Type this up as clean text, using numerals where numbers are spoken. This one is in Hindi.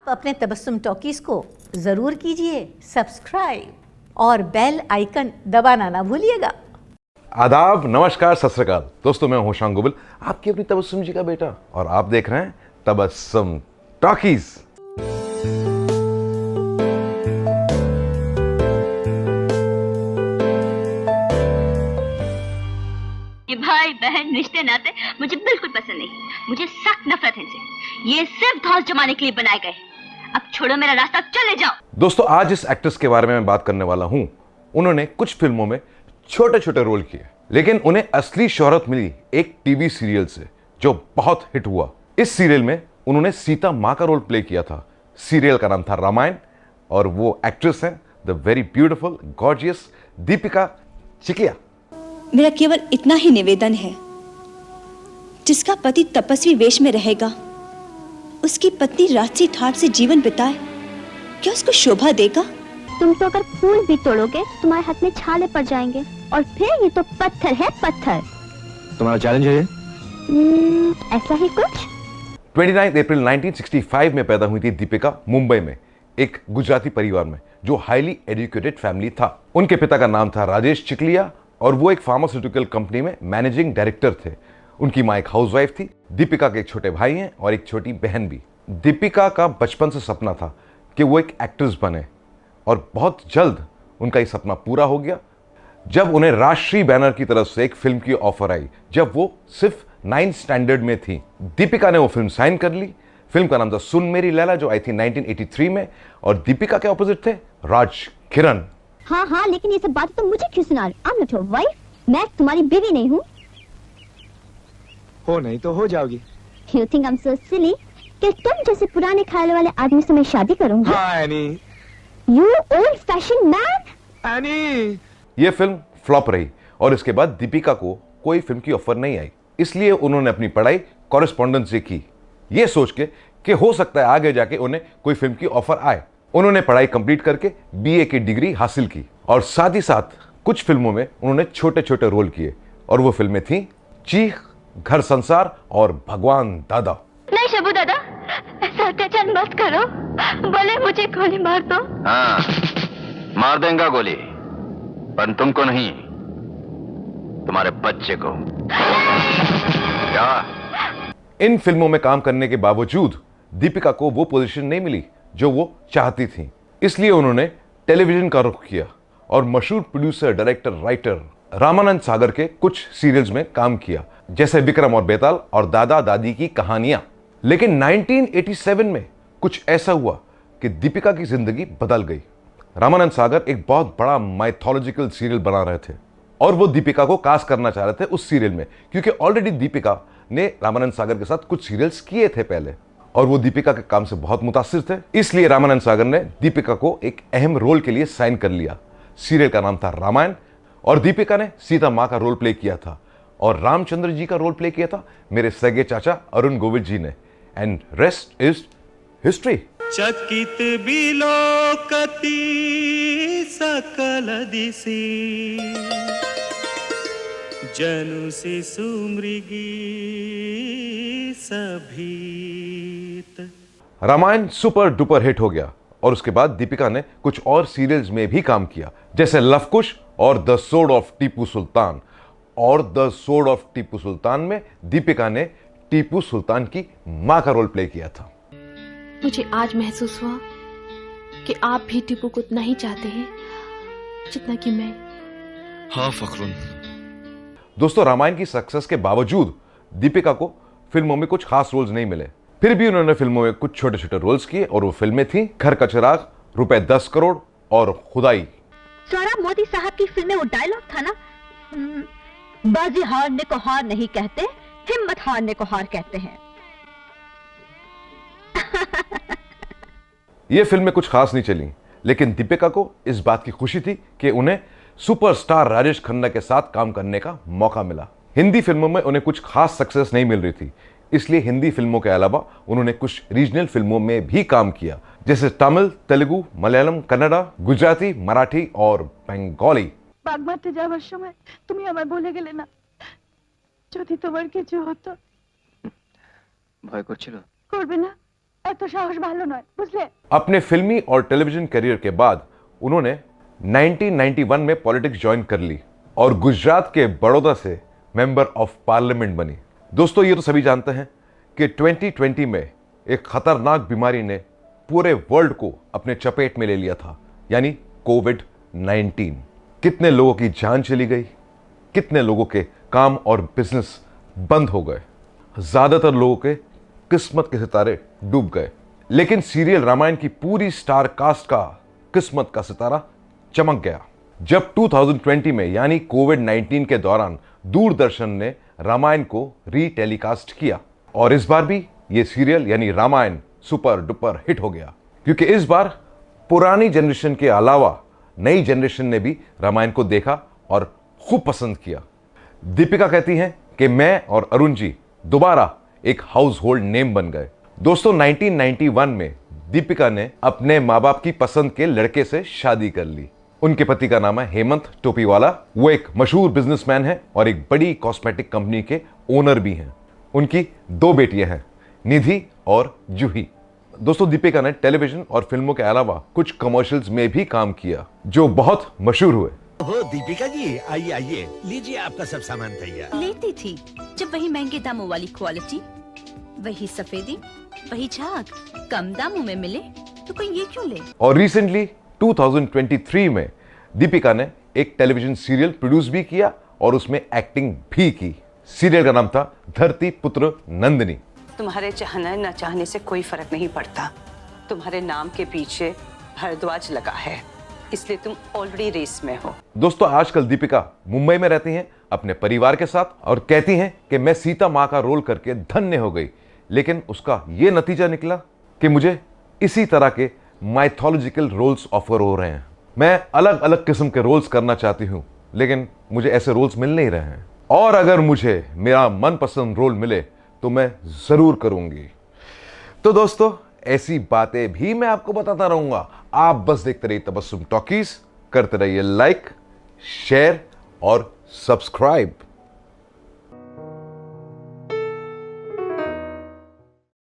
अपने तबस्सुम टॉकीज को जरूर कीजिए सब्सक्राइब और बेल आइकन दबाना ना भूलिएगा। आदाब, नमस्कार, सत श्री अकाल। दोस्तों, मैं हूं शांग गोबिल, आपकी अपनी तबस्सुम जी का बेटा, और आप देख रहे हैं तबस्सुम टॉकीज। ये भाई बहन रिश्ते नाते मुझे बिल्कुल पसंद नहीं। मुझे सख्त नफरत है इनसे। ये सिर्फ धौस जमाने के लिए बनाए गए। अब छोड़ो मेरा रास्ता, चले जाओ। दोस्तों, आज इस एक्ट्रेस के बारे में मैं बात करने वाला हूं। उन्होंने कुछ फिल्मों में छोटे छोटे रोल किए, लेकिन उन्हें असली शोहरत मिली एक टीवी सीरियल से जो बहुत हिट हुआ। इस सीरियल में उन्होंने सीता मां का रोल प्ले किया था। सीरियल का नाम था रामायण, और वो एक्ट्रेस हैं the very beautiful gorgeous Deepika Chikhalia. मेरा केवल इतना ही निवेदन है, जिसका पति तपस्वी वेश में रहेगा, उसकी पत्नी राजसी ठाट से जीवन बिताए, क्या उसको शोभा देगा? तुम तो अगर फूल भी तोड़ोगे तुम्हारे हाथ में छाले पड़ जाएंगे, और फिर ये तो पत्थर है, पत्थर। तुम्हारा चैलेंज है ये? ऐसा ही कुछ। 29 अप्रैल 1965 में पैदा हुई थी दीपिका मुंबई में एक गुजराती परिवार में, जो हाईली एजुकेटेड फैमिली था। उनके पिता का नाम था राजेश चिकलिया, और वो एक फार्मास्यूटिकल कंपनी में मैनेजिंग डायरेक्टर थे। उनकी मां एक हाउसवाइफ थी। दीपिका के एक छोटे भाई हैं और एक छोटी बहन भी। दीपिका का बचपन से सपना था कि वो एक एक्ट्रेस बने, और बहुत जल्द उनका ये सपना पूरा हो गया जब उन्हें राजश्री बैनर की तरफ से एक फिल्म की ऑफर आई, जब वो सिर्फ 9th स्टैंडर्ड में थी। दीपिका ने वो फिल्म साइन कर ली। फिल्म का नाम था सुन मेरी लैला, जो आई थी 1983 में, और दीपिका के ऑपोजिट थे राज किरण। हाँ, लेकिन ये सब बातें तुम मुझे क्यों सुना रहे? I'm not your wife, मैं तुम्हारी बीवी नहीं हूँ। हो नहीं तो हो जाओगी। You think I'm so silly कि तुम जैसे पुराने ख्याल वाले आदमी से मैं शादी करूंगी? हाँ any. You old fashioned man। Any. ये फिल्म फ्लॉप रही, और इसके बाद दीपिका को कोई फिल्म की ऑफर नहीं आई। इसलिए उन्होंने अपनी पढ़ाई कॉरेस्पॉन्डेंस से की, ये सोच के कि हो सकता है आगे जाके उन्हें कोई फिल्म की ऑफर आए। उन्होंने पढ़ाई कंप्लीट करके बीए की डिग्री हासिल की, और साथ ही साथ कुछ फिल्मों में उन्होंने छोटे छोटे रोल किए, और वो फिल्में थीं चीख, घर संसार और भगवान दादा। नहीं शबू दादा, ऐसा अत्याचार मत करो, बोले मुझे गोली मार दो। हाँ, मार देंगे गोली, पर तुमको नहीं, तुम्हारे बच्चे को। क्या? इन फिल्मों में काम करने के बावजूद दीपिका को वो पोजीशन नहीं मिली जो वो चाहती थी। इसलिए उन्होंने टेलीविजन का रुख किया और मशहूर producer, director, writer Ramanand Sagar के कुछ सीरियल्स में काम किया, जैसे विक्रम और बेताल और दादा दादी की कहानियां। लेकिन 1987 में कुछ ऐसा हुआ कि दीपिका की जिंदगी बदल गई। रामानंद सागर एक बहुत बड़ा माइथोलॉजिकल सीरियल बना रहे थे, और वो दीपिका को कास्ट करना चाह रहे थे उस सीरियल में, क्योंकि ऑलरेडी दीपिका ने रामानंद सागर के साथ कुछ सीरियल्स किए थे पहले, और वो दीपिका के काम से बहुत मुतासिर थे। इसलिए रामानंद सागर ने दीपिका को एक अहम रोल के लिए साइन कर लिया। सीरियल का नाम था रामायण, और दीपिका ने सीता मां का रोल प्ले किया था, और रामचंद्र जी का रोल प्ले किया था मेरे सगे चाचा अरुण गोविल जी ने। And rest is history. चकित बिलोकती सकल दिशि, जनु शिशु मृगी सभीत। रामायण सुपर डुपर हिट हो गया, और उसके बाद दीपिका ने कुछ और सीरियल्स में भी काम किया, जैसे लवकुश और the sword of Tipu Sultan. और the sword of Tipu Sultan में दीपिका ने टीपू सुल्तान की मां का रोल प्ले किया था। मुझे आज महसूस हुआ कि आप भी टीपू को उतना ही चाहते हैं जितना कि मैं। हाँ फखरुन। दोस्तों, रामायण की सक्सेस के बावजूद दीपिका को फिल्मों में कुछ खास रोल्स नहीं मिले। फिर भी उन्होंने फिल्मों में कुछ छोटे छोटे रोल्स किए, और वो फिल्में थी घर का चिराग, रुपए 10 करोड़ और खुदाई। सोहराब मोदी साहब की फिल्म में वो डायलॉग था ना, बाजी हारने को हार नहीं कहते, हिम्मत हारने को हार कहते हैं। ये फिल्में कुछ खास नहीं चली, लेकिन दीपिका को इस बात की खुशी थी कि उन्हें सुपरस्टार राजेश खन्ना के साथ काम करने का मौका मिला। हिंदी फिल्मों में उन्हें कुछ खास सक्सेस नहीं मिल रही थी, इसलिए हिंदी फिल्मों के अलावा उन्होंने कुछ रीजनल फिल्मों में भी काम किया, जैसे तमिल, तेलुगु, मलयालम, कन्नड़ा, गुजराती, मराठी और बंगाली। বাঘ মারতে যাওয়ার সময় তুমি আমায় বলে গেলে না, যদি তোমার কিছু হতো। ভয় করছিল? করবে না, এত সাহস ভালো নয় বুঝলে। अपने फिल्मी और टेलीविजन करियर के बाद उन्होंने 1991 में पॉलिटिक्स ज्वाइन कर ली और गुजरात के बड़ौदा से मेंबर ऑफ पार्लियामेंट बनी। दोस्तों ये तो सभी जानते हैं कि 2020 में एक खतरनाक बीमारी ने पूरे वर्ल्ड को अपने चपेट में ले लिया था, यानी कोविड-19। कितने लोगों की जान चली गई, कितने लोगों के काम और बिजनेस बंद हो गए, ज्यादातर लोगों के किस्मत के सितारे डूब गए। लेकिन सीरियल रामायण की पूरी स्टार कास्ट का किस्मत का सितारा चमक गया जब 2020 में यानी कोविड-19 के दौरान दूरदर्शन ने रामायण को रीटेलीकास्ट किया और इस बार भी ये सीरियल यानी रामायण सुपर डुपर हिट हो गया, क्योंकि इस बार पुरानी जनरेशन के अलावा नई जनरेशन ने भी रामायण को देखा और खूब पसंद किया। दीपिका कहती हैं कि मैं और अरुण जी दोबारा एक हाउस होल्ड नेम बन गए। दोस्तों 1991 में दीपिका ने अपने माँ बाप की पसंद के लड़के से शादी कर ली। उनके पति का नाम है हेमंत टोपीवाला। वो एक मशहूर बिजनेसमैन है और एक बड़ी कॉस्मेटिक कंपनी के ओनर भी हैं। उनकी 2 बेटियां हैं, निधि और जूही। दोस्तों दीपिका ने टेलीविजन और फिल्मों के अलावा कुछ कमर्शियल्स में भी काम किया जो बहुत मशहूर हुए। हो दीपिका जी, आइए आइए, लीजिए आपका सब सामान तैयार। लेती थी जब वही महंगे दामों वाली क्वालिटी, वही सफेदी, वही झाग कम दामों में मिले तो कोई ये क्यों ले। और रिसेंटली 2023 में दीपिका ने एक टेलीविजन सीरियल प्रोड्यूस भी किया और उसमें एक्टिंग भी की। सीरियल का नाम था धरती पुत्र नंदिनी। तुम्हारे चाहना न चाहने से कोई फर्क नहीं पड़ता। तुम्हारे नाम के पीछे भारद्वाज लगा है, इसलिए तुम ऑलरेडी रेस में हो। दोस्तों आजकल दीपिका मुंबई में रहती हैं अपने परिवार के साथ और कहती हैं कि मैं सीता माँ का रोल करके धन्य हो गई, लेकिन उसका ये नतीजा निकला कि मुझे इसी तरह के माइथोलॉजिकल रोल्स ऑफर हो रहे हैं। मैं अलग अलग किस्म के रोल्स करना चाहती हूं, लेकिन मुझे ऐसे रोल्स मिल नहीं रहे हैं और अगर मुझे मेरा मनपसंद रोल मिले तो मैं जरूर करूंगी। तो दोस्तों ऐसी बातें भी मैं आपको बताता रहूंगा। आप बस देखते रहिए तबस्सुम टॉकीज, करते रहिए लाइक, शेयर और सब्सक्राइब।